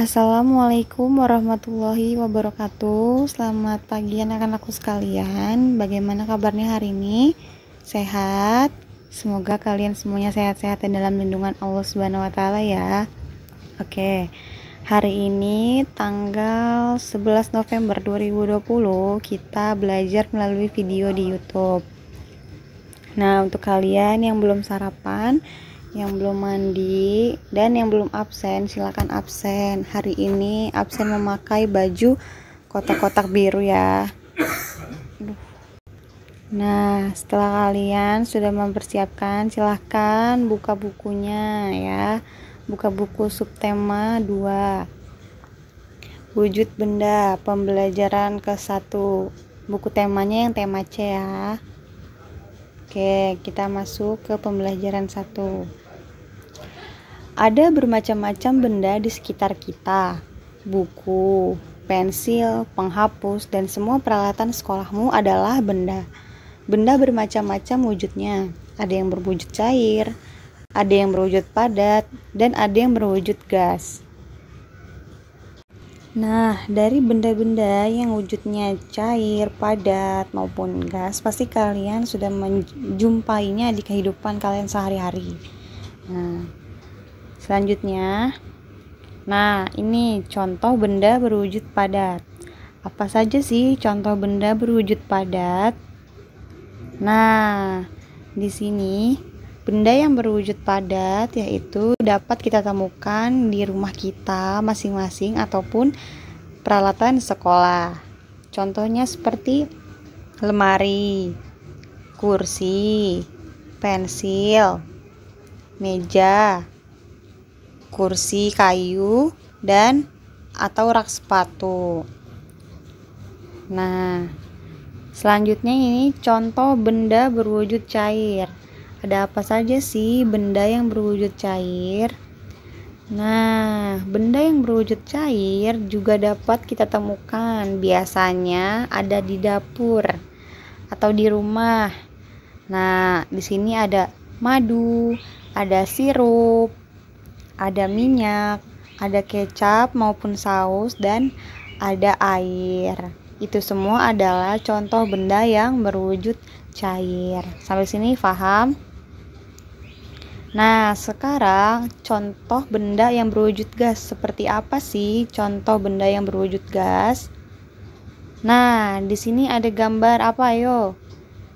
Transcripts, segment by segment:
Assalamualaikum warahmatullahi wabarakatuh. Selamat pagi anak-anakku sekalian. Bagaimana kabarnya hari ini? Sehat? Semoga kalian semuanya sehat-sehat dan dalam lindungan Allah Subhanahu wa taala ya. Oke. Hari ini tanggal 11 November 2020 kita belajar melalui video di YouTube. Nah, untuk kalian yang belum sarapan, yang belum mandi, dan yang belum absen, silakan absen. Hari ini absen memakai baju kotak-kotak biru ya. Nah, setelah kalian sudah mempersiapkan, silahkan buka bukunya ya. Buka buku subtema 2. Wujud benda, pembelajaran ke-1. Buku temanya yang tema C ya. Oke, kita masuk ke pembelajaran 1. Ada bermacam-macam benda di sekitar kita. Buku, pensil, penghapus, dan semua peralatan sekolahmu adalah benda. Benda bermacam-macam wujudnya. Ada yang berwujud cair, ada yang berwujud padat, dan ada yang berwujud gas. Nah, dari benda-benda yang wujudnya cair, padat, maupun gas, pasti kalian sudah menjumpainya di kehidupan kalian sehari-hari. Nah, selanjutnya, ini contoh benda berwujud padat. Apa saja sih contoh benda berwujud padat? Nah, di sini benda yang berwujud padat yaitu dapat kita temukan di rumah kita masing-masing ataupun peralatan sekolah. Contohnya seperti lemari, kursi, pensil, meja, kursi kayu, dan atau rak sepatu. Nah, selanjutnya ini contoh benda berwujud cair. Ada apa saja sih benda yang berwujud cair? Nah, benda yang berwujud cair juga dapat kita temukan. Biasanya ada di dapur atau di rumah. Nah, di sini ada madu, ada sirup, ada minyak, ada kecap maupun saus, dan ada air. Itu semua adalah contoh benda yang berwujud cair. Sampai sini paham? Nah, sekarang contoh benda yang berwujud gas. Seperti apa sih contoh benda yang berwujud gas? Nah, di sini ada gambar apa yo?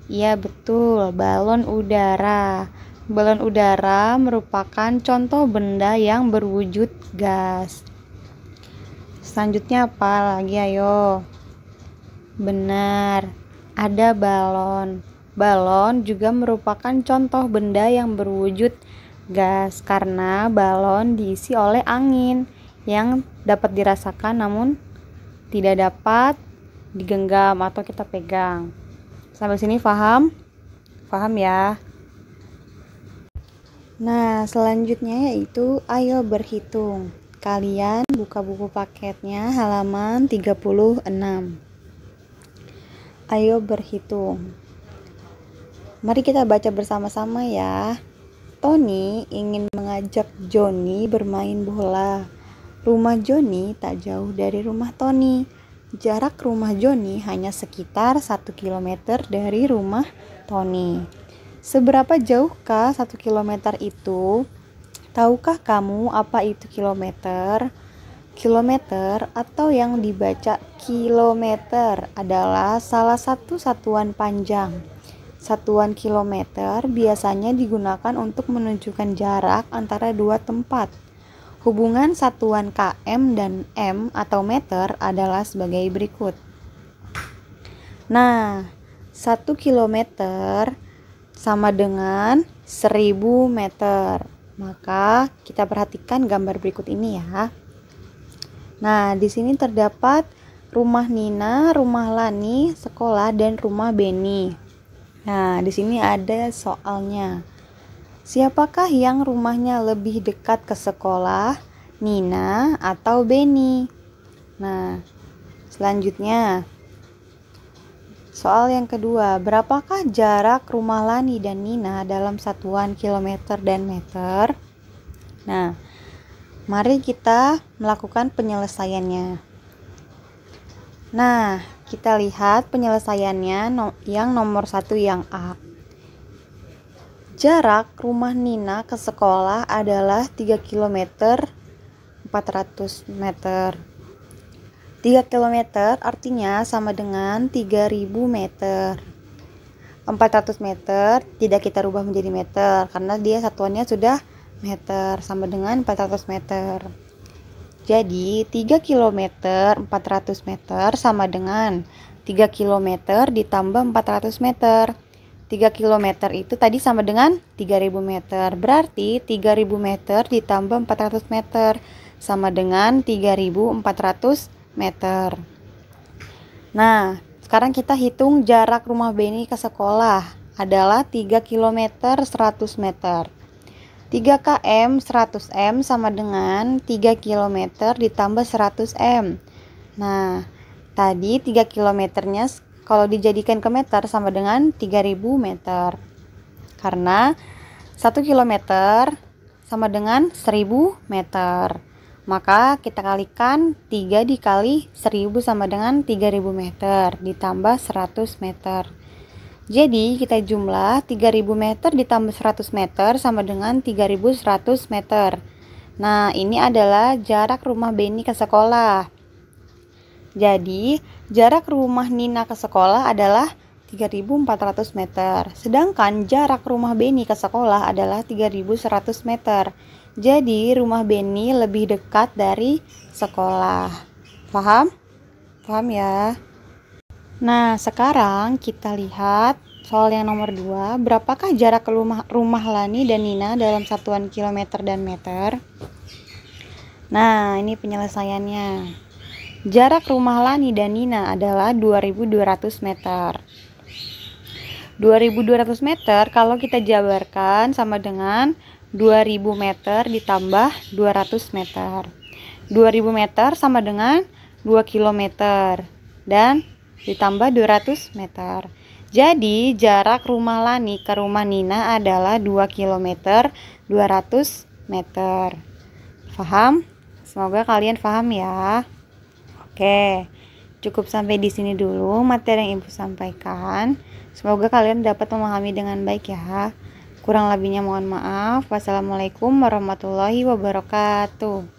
Iya betul, balon udara. Balon udara merupakan contoh benda yang berwujud gas. Selanjutnya apa lagi ayo? Benar, ada balon. Balon juga merupakan contoh benda yang berwujud gas karena balon diisi oleh angin yang dapat dirasakan namun tidak dapat digenggam atau kita pegang. Sampai sini paham? Paham ya? Nah, selanjutnya yaitu ayo berhitung. Kalian buka buku paketnya halaman 36. Ayo berhitung. Mari kita baca bersama-sama ya. Tony ingin mengajak Johnny bermain bola. Rumah Johnny tak jauh dari rumah Tony. Jarak rumah Johnny hanya sekitar 1 km dari rumah Tony. Seberapa jauhkah 1 km itu? Tahukah kamu apa itu kilometer? Kilometer atau yang dibaca kilometer adalah salah satu satuan panjang. Satuan kilometer biasanya digunakan untuk menunjukkan jarak antara dua tempat. Hubungan satuan km dan m atau meter adalah sebagai berikut. Nah, 1 kilometer sama dengan 1000 meter. Maka kita perhatikan gambar berikut ini ya. Nah, di sini terdapat rumah Nina, rumah Lani, sekolah, dan rumah Beni. Nah, di sini ada soalnya. Siapakah yang rumahnya lebih dekat ke sekolah, Nina atau Beni? Nah, selanjutnya soal yang kedua, berapakah jarak rumah Lani dan Nina dalam satuan kilometer dan meter? Nah, Mari kita melakukan penyelesaiannya. Nah, kita lihat penyelesaiannya yang nomor 1 yang A. Jarak rumah Nina ke sekolah adalah 3 km 400 meter. 3 km artinya sama dengan 3000 meter. 400 meter tidak kita rubah menjadi meter karena dia satuannya sudah meter, sama dengan 400 meter. Jadi 3 km 400 meter sama dengan 3 km ditambah 400 meter. 3 km itu tadi sama dengan 3000 meter. Berarti 3000 meter ditambah 400 meter sama dengan 3400 meter. Nah, sekarang kita hitung jarak rumah Beni ke sekolah adalah 3 km 100 meter. 3 km 100 m sama dengan 3 km ditambah 100 m. Nah, tadi 3 kilometernya kalau dijadikan ke meter sama dengan 3000 meter. Karena 1 km sama dengan 1000 meter. Maka kita kalikan 3 dikali 1000 sama dengan 3000 meter ditambah 100 meter. Jadi kita jumlah 3000 meter ditambah 100 meter sama dengan 3100 meter. Nah, ini adalah jarak rumah Beni ke sekolah. Jadi jarak rumah Nina ke sekolah adalah 3400 meter. Sedangkan jarak rumah Beni ke sekolah adalah 3100 meter. Jadi rumah Beni lebih dekat dari sekolah. Paham? Paham ya? Nah, sekarang kita lihat soal yang nomor 2. Berapakah jarak ke rumah Lani dan Nina dalam satuan kilometer dan meter? Nah, ini penyelesaiannya. Jarak rumah Lani dan Nina adalah 2200 meter. 2200 meter kalau kita jabarkan sama dengan 2000 meter ditambah 200 meter. 2000 meter sama dengan 2 km dan ditambah 200 meter. Jadi jarak rumah Lani ke rumah Nina adalah 2 km 200 meter. Paham? Semoga kalian paham ya. Oke, cukup sampai di sini dulu materi yang Ibu sampaikan. Semoga kalian dapat memahami dengan baik ya. Kurang lebihnya mohon maaf. Wassalamualaikum warahmatullahi wabarakatuh.